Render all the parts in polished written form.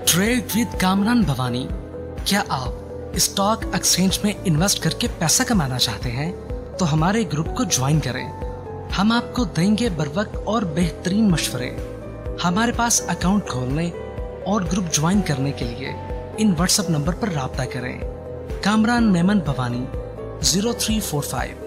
Trade with Kamran Bhavani. क्या आप stock exchange में इन्वेस्ट करके पैसा कमाना चाहते हैं तो हमारे ग्रुप को ज्वाइन करें। हम आपको देंगे बर वक्त और बेहतरीन मशवरे। हमारे पास अकाउंट खोलने और ग्रुप ज्वाइन करने के लिए इन व्हाट्सएप नंबर पर राब्ता करें। कामरान मेमन भवानी 0345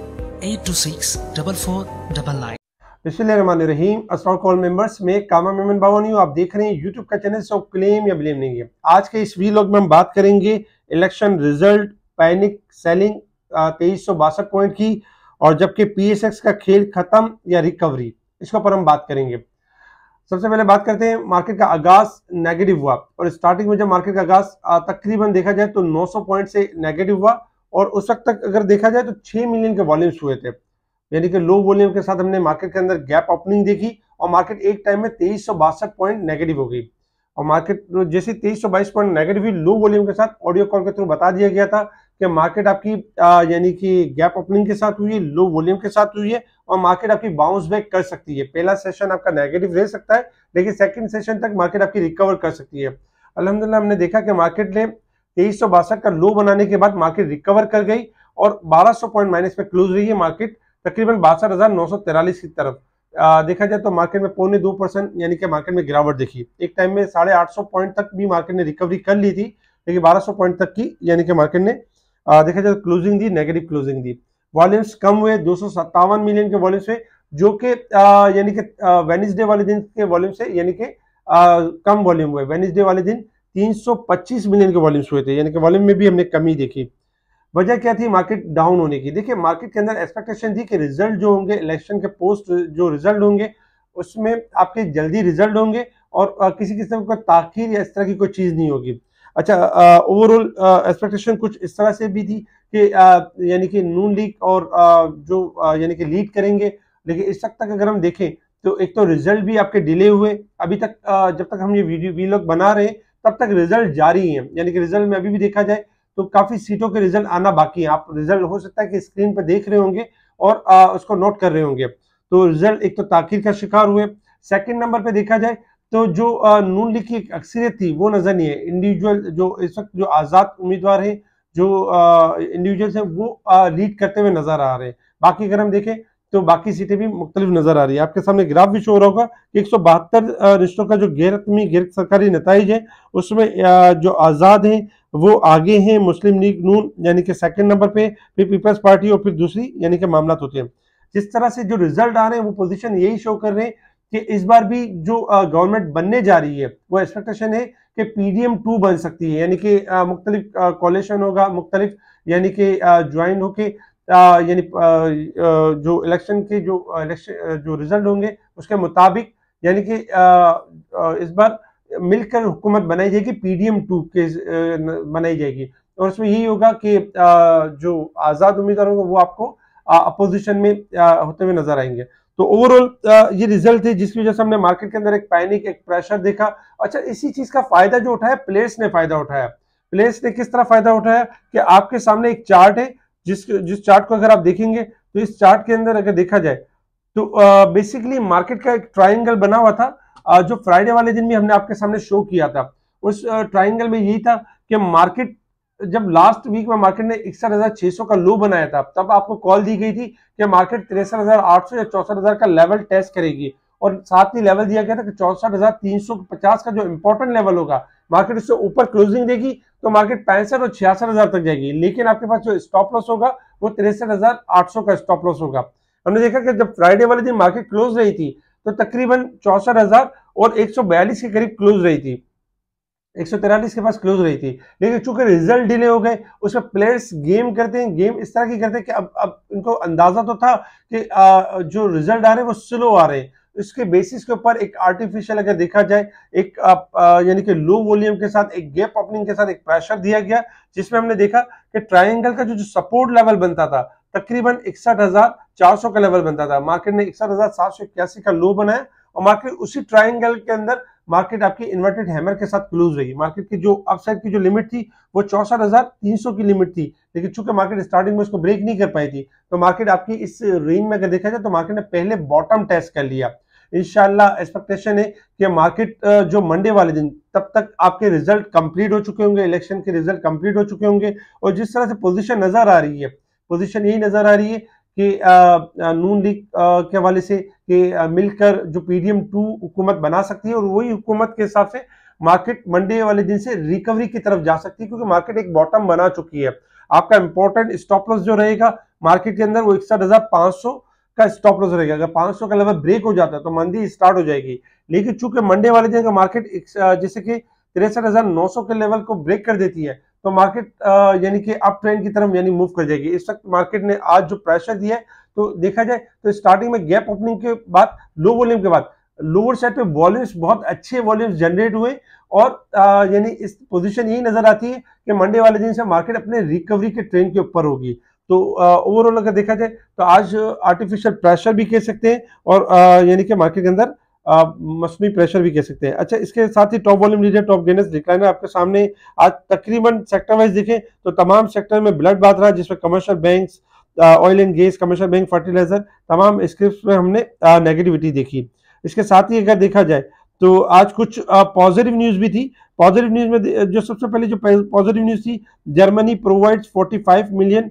826 4499। बिस्मिल्लाहिर्रहमानिर्रहीम। अस्सलाम कॉल मेंबर्स में कामरान मेमन भवानी हूं। आप देख रहे हैं यूट्यूब का चैनल सो क्लेम या ब्लेम नहीं है। आज के इस वीलॉग में हम बात करेंगे election result, panic selling 2362 point की, और जबकि पीएसएक्स का खेल खत्म या रिकवरी, इसके ऊपर हम बात करेंगे। सबसे पहले बात करते हैं, मार्केट का आगाज नेगेटिव हुआ और स्टार्टिंग में जब मार्केट का आगाज तकरीबन देखा जाए तो 900 पॉइंट से नेगेटिव हुआ, और उस वक्त तक अगर देखा जाए तो 6 मिलियन के वॉल्यूम्स हुए थे, यानी कि लो वॉल्यूम के साथ हमने मार्केट के अंदर गैप ओपनिंग देखी और मार्केट एक टाइम में 2362 पॉइंट नेगेटिव हो गई। और मार्केट जैसे 2322 पॉइंट नेगेटिव हुई लो वॉल्यूम के साथ, ऑडियो कॉल के थ्रू बता दिया गया था कि मार्केट आपकी यानी कि गैप ओपनिंग के साथ हुई है, लो वॉल्यूम के साथ हुई है, और मार्केट आपकी बाउंस बैक कर सकती है। पहला सेशन आपका नेगेटिव रह सकता है, लेकिन सेकंड सेशन तक मार्केट आपकी रिकवर कर सकती है। अल्हम्दुलिल्लाह हमने देखा कि मार्केट ने 2362 का लो बनाने के बाद मार्केट रिकवर कर गई और 1200 पॉइंट माइनस में क्लोज रही है मार्केट तकरीबन 62,943 की तरफ। देखा जाए तो मार्केट में 0.2% यानी कि मार्केट में गिरावट देखी। एक टाइम में 850 पॉइंट तक भी मार्केट ने रिकवरी कर ली थी, लेकिन 1200 पॉइंट तक की यानी कि मार्केट ने देखा जाए तो क्लोजिंग दी, नेगेटिव क्लोजिंग दी। वॉल्यूम्स कम हुए, 257 मिलियन के वॉल्यूम्स हुए, जो कि यानी कि वेडनेसडे वाले दिन के वॉल्यूम से यानी कि कम वॉल्यूम हुए। वेडनेसडे वाले दिन 325 मिलियन के वॉल्यूम्स हुए थे, यानी कि वॉल्यूम में भी हमने कमी देखी। वजह क्या थी मार्केट डाउन होने की? देखिए, मार्केट के अंदर एक्सपेक्टेशन थी कि रिजल्ट जो होंगे इलेक्शन के पोस्ट जो रिजल्ट होंगे उसमें आपके जल्दी रिजल्ट होंगे और किसी किस्म का ताखीर या इस तरह की कोई चीज नहीं होगी। अच्छा, ओवरऑल एक्सपेक्टेशन कुछ इस तरह से भी थी कि यानी कि नून लीग और जो यानी कि लीड करेंगे, लेकिन इस वक्त तक अगर हम देखें तो एक तो रिजल्ट भी आपके डिले हुए। अभी तक जब तक हम ये वीडियो वीलॉग बना रहे हैं तब तक रिजल्ट जारी है, यानी कि रिजल्ट में अभी भी देखा जाए तो काफी सीटों के रिजल्ट आना बाकी है। आप रिजल्ट हो सकता है कि स्क्रीन पर देख रहे होंगे और उसको नोट कर रहे होंगे। तो रिजल्ट एक तो ताखीर का शिकार हुए। सेकंड नंबर पे देखा जाए तो जो नून लीग की एक अक्सरियत थी वो नजर नहीं है। इंडिविजुअल जो इस वक्त जो आजाद उम्मीदवार हैं, जो इंडिविजुअल्स हैं, वो लीड करते हुए नजर आ रहे हैं। बाकी अगर हम देखें तो बाकी सीटें भी मुख्तलिफ नजर आ रही है। आपके सामने ग्राफ भी शो हो रहा होगा कि 172 रिश्तों का जो गैर सरकारी नताइज है उसमें जो आजाद हैं वो आगे हैं, मुस्लिम लीग नून यानी कि सेकंड नंबर पे, फिर पीपल्स पार्टी और फिर दूसरी यानी कि मामला होते हैं। जिस तरह से जो रिजल्ट आ रहे हैं वो पोजीशन यही शो कर रहे हैं कि इस बार भी जो गवर्नमेंट बनने जा रही है वो एक्सपेक्टेशन है कि पीडीएम 2 बन सकती है, यानी कि मुख्तलिफ कॉलेशन होगा, मुख्तलिफ यानी कि ज्वाइन होके यानी जो इलेक्शन के जो रिजल्ट होंगे उसके मुताबिक यानी कि इस बार मिलकर हुकूमत बनाई जाएगी, पीडीएम 2 के बनाई जाएगी, और उसमें यही होगा कि जो आजाद उम्मीदवार होंगे वो आपको अपोजिशन में होते हुए नजर आएंगे। तो ओवरऑल ये रिजल्ट है जिसकी वजह से हमने मार्केट के अंदर एक पैनिक, एक प्रेशर देखा। अच्छा, इसी चीज का फायदा जो उठाया प्लेयर्स ने फायदा उठाया। प्लेयर्स ने किस तरह फायदा उठाया कि आपके सामने एक चार्ट है, जिस चार्ट को अगर आप देखेंगे तो इस चार्ट के अंदर अगर देखा जाए तो बेसिकली मार्केट का एक ट्राइंगल बना हुआ था, जो फ्राइडे वाले दिन भी हमने आपके सामने शो किया था। उस ट्राइंगल में यही था कि मार्केट जब लास्ट वीक में मार्केट ने 61,600 का लो बनाया था, तब आपको कॉल दी गई थी कि मार्केट 63,800 या 64,000 का लेवल टेस्ट करेगी, और साथ ही लेवल दिया गया था कि 64,350 का जो इंपॉर्टेंट लेवल होगा मार्केट उससे ऊपर क्लोजिंग देगी तो मार्केट 65 और 66,000 तक जाएगी, लेकिन आपके पास जो स्टॉप लॉस होगा वो 63,800 का स्टॉप लॉस होगा। हमने देखा कि जब फ्राइडे वाले दिन मार्केट क्लोज रही थी तो तकरीबन 64,000 और 142 के करीब क्लोज रही थी, 143 के पास क्लोज रही थी। लेकिन चूंकि रिजल्ट डिले हो गए, उसमें प्लेयर्स गेम करते हैं, गेम इस तरह की करते हैं कि अब इनको अंदाजा तो था कि जो रिजल्ट आ रहे हैं वो स्लो आ रहे हैं। इसके बेसिस के ऊपर एक आर्टिफिशियल अगर देखा जाए एक यानी कि लो वॉल्यूम के साथ एक गैप ओपनिंग के साथ एक प्रेशर दिया गया, जिसमें हमने देखा कि ट्रायंगल का जो सपोर्ट लेवल बनता था तकरीबन 61,400 का लेवल बनता था। मार्केट ने 61,781 का लो बनाया और मार्केट उसी ट्रायंगल के अंदर मार्केट आपकी इन्वर्टेड हैमर के साथ क्लोज रही। मार्केट की जो अपसाइड की जो लिमिट थी वो 64,300 की लिमिट थी, लेकिन चूंकि मार्केट स्टार्टिंग में उसको ब्रेक नहीं कर पाई थी तो मार्केट आपकी इस रेंज में अगर देखा जाए तो मार्केट ने पहले बॉटम टेस्ट कर लिया। इंशाल्लाह एक्सपेक्टेशन है कि मार्केट जो मंडे वाले दिन तब तक आपके रिजल्ट कंप्लीट हो चुके होंगे, इलेक्शन के रिजल्ट कंप्लीट हो चुके होंगे। और जिस तरह से पोजीशन नजर आ रही है, पोजीशन यही नजर आ रही है कि नून लीग के हवाले से कि मिलकर जो PDM 2 हुकूमत बना सकती है और वही हुकूमत के हिसाब से मार्केट मंडे वाले दिन से रिकवरी की तरफ जा सकती है, क्योंकि मार्केट एक बॉटम बना चुकी है। आपका इंपॉर्टेंट स्टॉप लॉस जो रहेगा मार्केट के अंदर वो 61,500 का स्टॉप लॉस रहेगा। अगर 500 का लेवल ब्रेक हो जाता है तो मंदी स्टार्ट हो जाएगी। लेकिन चूंकि मंडे वाले दिन का मार्केट जैसे कि 63,900 के लेवल को ब्रेक कर देती है तो मार्केट यानी कि अप ट्रेंड की तरफ यानी मूव कर जाएगी। इस वक्त मार्केट ने आज जो प्रेशर दिया है तो देखा जाए तो स्टार्टिंग में गैप ओपनिंग के बाद लो वॉल्यूम के बाद लोअर साइड पे वॉल्यूम्स बहुत अच्छे वॉल्यूम्स जनरेट हुए और यानी इस पोजीशन यही नजर आती है कि मंडे वाले दिन से मार्केट अपने रिकवरी के ट्रेंड के ऊपर होगी। तो ओवरऑल अगर देखा जाए तो आज आर्टिफिशियल प्रेशर भी कह सकते हैं और यानी कि मार्केट के अंदर मसनूई प्रेशर भी कह सकते हैं। अच्छा, इसके साथ ही top volume leader, top gainers, decliner आपके सामने आज तकरीबन सेक्टर वाइज देखें तो तमाम सेक्टर में ब्लड बात रहा, जिसमें commercial banks, oil and gas, commercial bank, fertiliser, तमाम स्क्रिप्ट्स में हमने नेगेटिविटी देखी। इसके साथ ही अगर देखा जाए तो आज कुछ पॉजिटिव न्यूज भी थी। पॉजिटिव न्यूज में जो सबसे पहले जो पॉजिटिव न्यूज थी, जर्मनी प्रोवाइड्स 45 मिलियन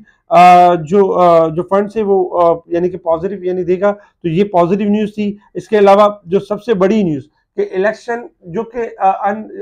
जो फंड है वो यानी कि पॉजिटिव यानी देगा, तो ये पॉजिटिव न्यूज थी। इसके अलावा जो सबसे बड़ी न्यूज कि इलेक्शन जो कि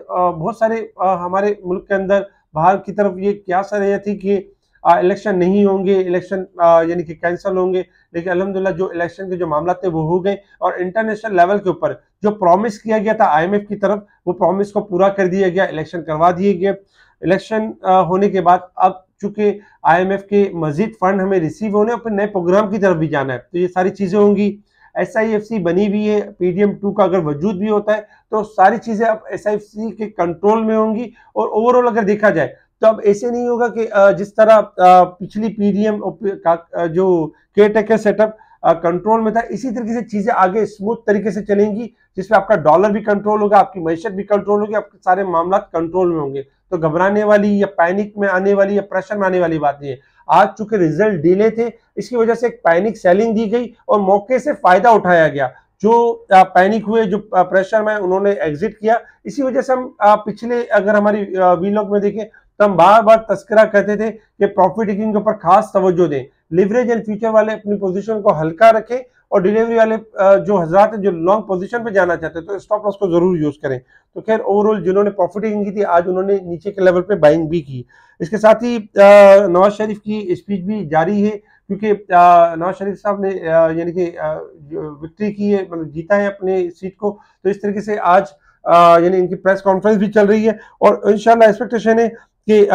बहुत सारे हमारे मुल्क के अंदर बाहर की तरफ ये क्या सर रही थी कि इलेक्शन नहीं होंगे, इलेक्शन यानी कि कैंसिल होंगे, लेकिन अल्हम्दुलिल्लाह जो इलेक्शन के जो मामला थे वो हो गए और इंटरनेशनल लेवल के ऊपर जो प्रॉमिस किया गया था IMF की तरफ वो प्रॉमिस को पूरा कर दिया गया, इलेक्शन करवा दिए गए। इलेक्शन होने के बाद अब चूंकि IMF के मजीद फंड हमें रिसीव होने और फिर नए प्रोग्राम की तरफ भी जाना है, तो ये सारी चीजें होंगी। SIFC बनी हुई है, PDM 2 का अगर वजूद भी होता है तो सारी चीजें अब SIFC के कंट्रोल में होंगी। और ओवरऑल अगर देखा जाए तो अब ऐसे नहीं होगा कि जिस तरह पिछली PDM का जो केयर टेकर सेटअप कंट्रोल में था, इसी तरीके से चीजें आगे स्मूथ तरीके से चलेंगी, जिसमें आपका डॉलर भी कंट्रोल होगा, आपकी मैशत भी कंट्रोल होगी, आपके सारे मामला कंट्रोल में होंगे। तो घबराने वाली या पैनिक में आने वाली या प्रेशर में आने वाली बात नहीं है। आज चूंकि रिजल्ट डिले थे, इसकी वजह से एक पैनिक सेलिंग दी गई और मौके से फायदा उठाया गया। जो पैनिक हुए, जो प्रेशर में, उन्होंने एग्जिट किया। इसी वजह से हम पिछले अगर हमारी वीलॉग में देखें तो हम बार बार तस्करा करते थे कि प्रॉफिट टेकिंग के ऊपर खास तवज्जो दें, लिवरेज एंड फ्यूचर वाले अपनी पोजीशन को हल्का रखें और डिलीवरी वाले जो हजरात हैं जो लॉन्ग पोजीशन पे जाना चाहते हैं तो स्टॉप लॉस को जरूर यूज करें। तो खैर ओवरऑल जिन्होंने प्रॉफिट टेकिंग की थी आज उन्होंने नीचे के लेवल पे बाइंग भी की। इसके साथ ही नवाज शरीफ की स्पीच भी जारी है, क्योंकि नवाज शरीफ साहब ने यानी कि विक्ट्री की है, मतलब जीता है अपने सीट को, तो इस तरीके से आज यानी इनकी प्रेस कॉन्फ्रेंस भी चल रही है और इंशाल्लाह एक्सपेक्टेशन है कि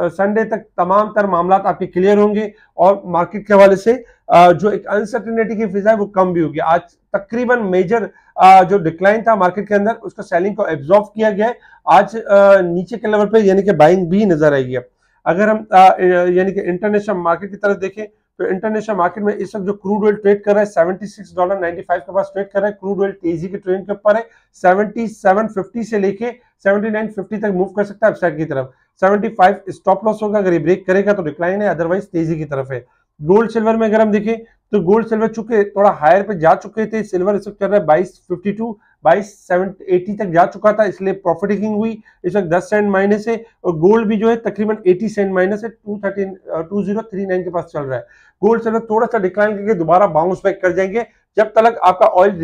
संडे तक तमाम तर मामला आपके क्लियर होंगे और मार्केट के हवाले से जो एक अनसर्टेनिटी की फिजा है वो कम भी होगी। आज तकरीबन मेजर जो डिक्लाइन था मार्केट के अंदर उसको सेलिंग को एब्जॉर्ब किया गया है। आज नीचे के लेवल पे यानी कि बाइंग भी नजर आई है। अगर हम यानी कि इंटरनेशनल मार्केट की तरफ देखें तो इंटरनेशनल मार्केट में इस वक्त जो क्रूड ऑयल ट्रेड कर रहा है $76.95 के पास ट्रेड कर रहा है। क्रूड ऑयल तेजी के ट्रेंड के ऊपर है, 77.50 से लेके 79.50 तक मूव कर सकता है अपसाइड की तरफ। 75 स्टॉप लॉस होगा, अगर ये ब्रेक करेगा तो डिक्लाइन है, अदरवाइज तेजी की तरफ है। गोल्ड सिल्वर में अगर हम देखें तो गोल्ड सिल्वर चुके थोड़ा हायर पे जा चुके थे, सिल्वर इस वक्त चल रहा है 2252 22,780 तक जा चुका था, इसलिए प्रॉफिट टेकिंग हुई। इस वक्त 10 सेंट माइनस है और गोल्ड भी जो है तकरीबन 80 सेंट माइनस है, 2039 के पास चल रहा है। गोल्ड सिल्वर थोड़ा सा डिक्लाइन करके दोबारा बाउंस बैक कर जाएंगे जब तक आपका ऑयल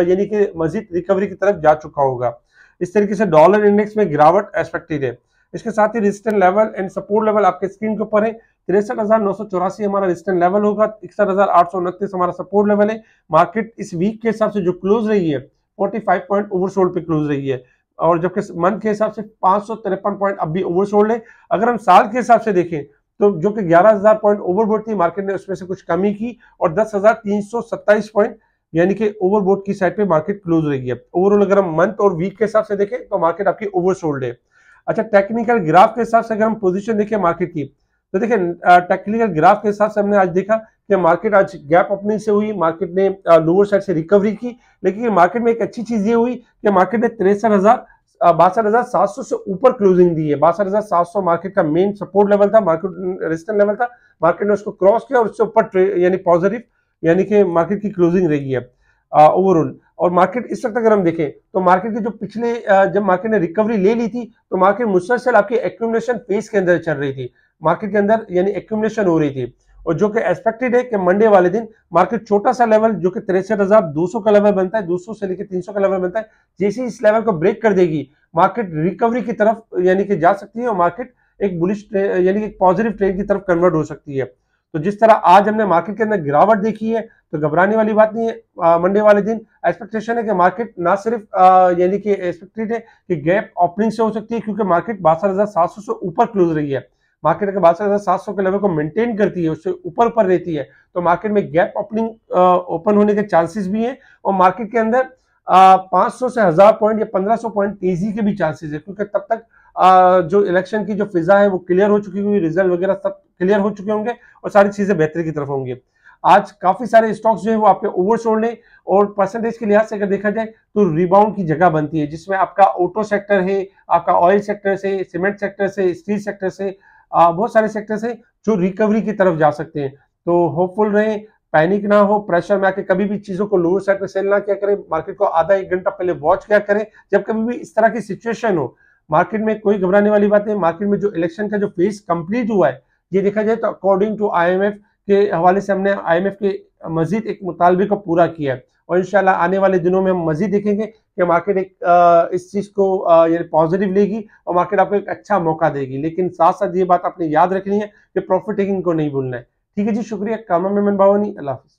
यानी कि मजीद रिकवरी की तरफ जा चुका होगा। इस तरीके से डॉलर इंडेक्स में गिरावट एक्सपेक्टेड है। इसके साथ ही resistance level and support level आपके स्क्रीन के ऊपर है। 63,984 हमारा रेजिस्टेंस लेवल होगा, 61,829 हमारा सपोर्ट लेवल है। मार्केट इस वीक के हिसाब से जो क्लोज रही है 45 पॉइंट ओवरसोल्ड पे क्लोज रही है और जबकि मंथ के हिसाब से 553 पॉइंट अब भी ओवरसोल्ड है। अगर हम साल के हिसाब से देखें तो जो कि 11,000 पॉइंट ओवरबोट थी, मार्केट ने उसमें से कुछ कमी की और 10,327 पॉइंट यानी कि ओवरबोट की साइड पे मार्केट क्लोज रही है। ओवरऑल अगर हम मंथ और वीक के हिसाब से देखें तो मार्केट आपकी ओवरसोल्ड है। अच्छा, टेक्निकल ग्राफ के हिसाब से अगर हम पोजीशन देखें मार्केट की तो देखिए टेक्निकल ग्राफ के हिसाब से हमने आज देखा कि मार्केट आज गैप ओपनिंग से हुई, मार्केट ने लोअर साइड से रिकवरी की, लेकिन मार्केट में एक अच्छी चीज ये हुई कि मार्केट ने 62,700 से ऊपर क्लोजिंग दी है। 62,700 मार्केट का मेन सपोर्ट लेवल था, मार्केट रेजिस्टेंस लेवल था, मार्केट ने उसको क्रॉस किया और उससे ऊपर यानी पॉजिटिव यानी कि मार्केट की क्लोजिंग रही है ओवरऑल। और मार्केट इस वक्त अगर हम देखें तो मार्केट के जो पिछले जब मार्केट ने रिकवरी ले ली थी तो मार्केट मुसलसल आपकी एक्यूमुलेशन फेज के अंदर चल रही थी, मार्केट के अंदर यानी एक्यूमुलेशन हो रही थी, और जो कि एक्सपेक्टेड है कि मंडे वाले दिन मार्केट छोटा सा लेवल जो कि 63,200 का लेवल बनता है, 200 से लेकर 300 का लेवल बनता है, जैसे ही इस लेवल को ब्रेक कर देगी मार्केट रिकवरी की तरफ यानी कि जा सकती है और मार्केट एक बुलिश यानी कि पॉजिटिव ट्रेंड की तरफ कन्वर्ट हो सकती है। तो जिस तरह आज हमने मार्केट के अंदर गिरावट देखी है तो घबराने वाली बात नहीं है। मंडे वाले दिन एक्सपेक्टेशन है कि मार्केट ना सिर्फ यानी कि एक्सपेक्टेड है कि गैप ओपनिंग से हो सकती है, क्योंकि मार्केट 62,700 से ऊपर क्लोज रही है, मार्केट अगर 62,700 के लेवल को मेंटेन करती है, उससे ऊपर ऊपर रहती है तो मार्केट में गैप ओपनिंग ओपन होने के चांसेस भी हैं, और मार्केट के अंदर 500 से 1000 पॉइंट या 1500 पॉइंट तेजी के भी चांसेस है, क्योंकि तब तक जो इलेक्शन की जो फिजा है वो क्लियर हो चुकी होगी, रिजल्ट वगैरह सब क्लियर हो चुके होंगे और सारी चीजें बेहतरी की तरफ होंगी। आज काफी सारे स्टॉक्स जो है वो आपके ओवरसोल्ड है, और परसेंटेज के लिहाज से अगर देखा जाए तो रिबाउंड की जगह बनती है, जिसमें आपका ऑटो सेक्टर है, आपका ऑयल सेक्टर से, सीमेंट सेक्टर से, स्टील सेक्टर से, बहुत सारे सेक्टर्स हैं जो रिकवरी की तरफ जा सकते हैं। तो होपफुल रहें, पैनिक ना हो, प्रेशर में आके कभी भी चीजों को लोअर साइड पे सेल ना किया करें, मार्केट को आधा एक घंटा पहले वॉच किया करें जब कभी भी इस तरह की सिचुएशन हो। मार्केट में कोई घबराने वाली बात है, मार्केट में जो इलेक्शन का जो फेज कंप्लीट हुआ है ये देखा जाए तो अकॉर्डिंग टू IMF के हवाले से हमने IMF के मजीद एक मुतालबे को पूरा किया है, और इंशाल्लाह आने वाले दिनों में हम मजीद देखेंगे कि मार्केट एक इस चीज को यानी पॉजिटिव लेगी और मार्केट आपको एक अच्छा मौका देगी। लेकिन साथ साथ ये बात आपने याद रखनी है कि प्रॉफिट टेकिंग को नहीं भूलना है। ठीक है जी, शुक्रिया। कामा मेमन बावानी, अल्लाह हाफिज।